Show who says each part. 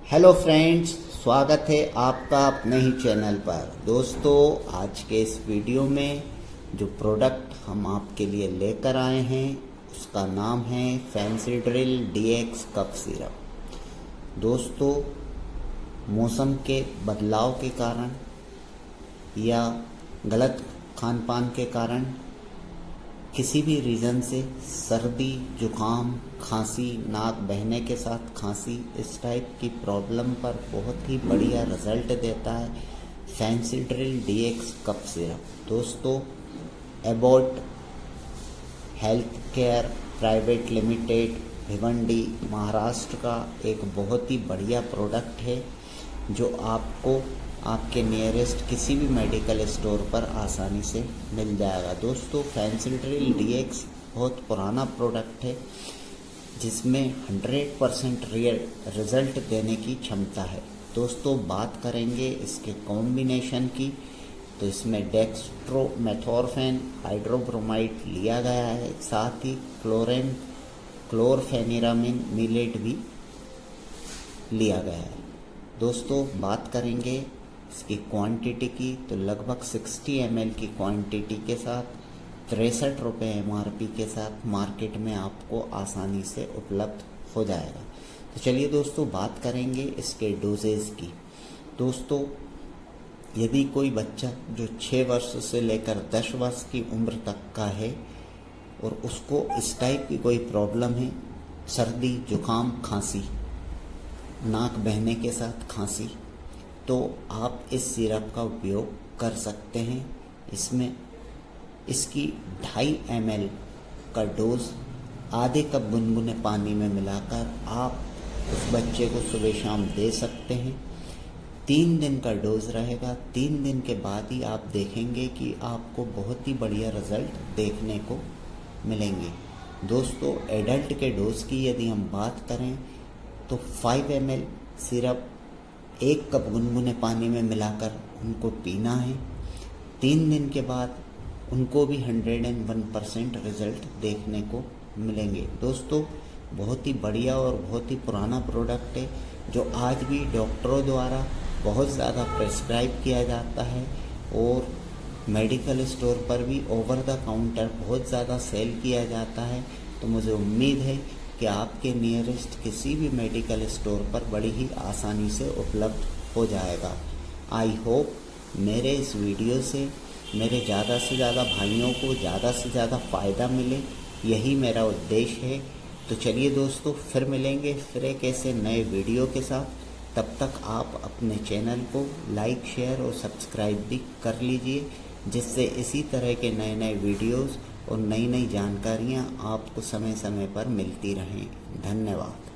Speaker 1: Hello friends, स्वागत है आपका अपने ही चैनल पर। दोस्तों, आज के इस वीडियो में जो प्रोडक्ट हम आपके लिए लेकर आए हैं उसका नाम है फैंसीड्रिल DX कफ सिरप। दोस्तों, मौसम के बदलाव के कारण या गलत खान पान के कारण किसी भी रीज़न से सर्दी, जुकाम, खांसी, नाक बहने के साथ खांसी, इस टाइप की प्रॉब्लम पर बहुत ही बढ़िया रिज़ल्ट देता है फैंसीड्रिल DX कफ सिरप। दोस्तों, Abbott health care private limited, Bhiwandi, Maharashtra का एक बहुत ही बढ़िया प्रोडक्ट है जो आपको आपके नियरेस्ट किसी भी मेडिकल स्टोर पर आसानी से मिल जाएगा। दोस्तों, फैंसीड्रिल DX बहुत पुराना प्रोडक्ट है जिसमें 100% रियल रिज़ल्ट देने की क्षमता है। दोस्तों, बात करेंगे इसके कॉम्बिनेशन की, तो इसमें डेक्स्ट्रोमेथोर्फेन हाइड्रोब्रोमाइड लिया गया है, साथ ही क्लोरफेनिरामिन मिलेट भी लिया गया है। दोस्तों, बात करेंगे इसकी क्वांटिटी की, तो लगभग 60 ml की क्वांटिटी के साथ 63 रुपये MRP के साथ मार्केट में आपको आसानी से उपलब्ध हो जाएगा। तो चलिए दोस्तों, बात करेंगे इसके डोजेज़ की। दोस्तों, यदि कोई बच्चा जो 6 वर्ष से लेकर 10 वर्ष की उम्र तक का है और उसको इस टाइप की कोई प्रॉब्लम है, सर्दी, जुकाम, खांसी, नाक बहने के साथ खांसी, तो आप इस सिरप का उपयोग कर सकते हैं। इसमें इसकी 2.5 ml का डोज आधे कप गुनगुने पानी में मिलाकर आप उस बच्चे को सुबह शाम दे सकते हैं। 3 दिन का डोज रहेगा। 3 दिन के बाद ही आप देखेंगे कि आपको बहुत ही बढ़िया रिज़ल्ट देखने को मिलेंगे। दोस्तों, एडल्ट के डोज की यदि हम बात करें तो 5 ml सिरप 1 कप गुनगुने पानी में मिलाकर उनको पीना है। 3 दिन के बाद उनको भी 101% रिज़ल्ट देखने को मिलेंगे। दोस्तों, बहुत ही बढ़िया और बहुत ही पुराना प्रोडक्ट है जो आज भी डॉक्टरों द्वारा बहुत ज़्यादा प्रेस्क्राइब किया जाता है और मेडिकल स्टोर पर भी ओवर द काउंटर बहुत ज़्यादा सेल किया जाता है। तो मुझे उम्मीद है कि आपके नियरेस्ट किसी भी मेडिकल स्टोर पर बड़ी ही आसानी से उपलब्ध हो जाएगा। आई होप मेरे इस वीडियो से मेरे ज़्यादा से ज़्यादा भाइयों को ज़्यादा से ज़्यादा फ़ायदा मिले, यही मेरा उद्देश्य है। तो चलिए दोस्तों, फिर मिलेंगे फिर एक ऐसे नए वीडियो के साथ। तब तक आप अपने चैनल को लाइक, शेयर और सब्सक्राइब भी कर लीजिए, जिससे इसी तरह के नए नए वीडियोज़ और नई नई जानकारियाँ आपको समय समय पर मिलती रहें। धन्यवाद।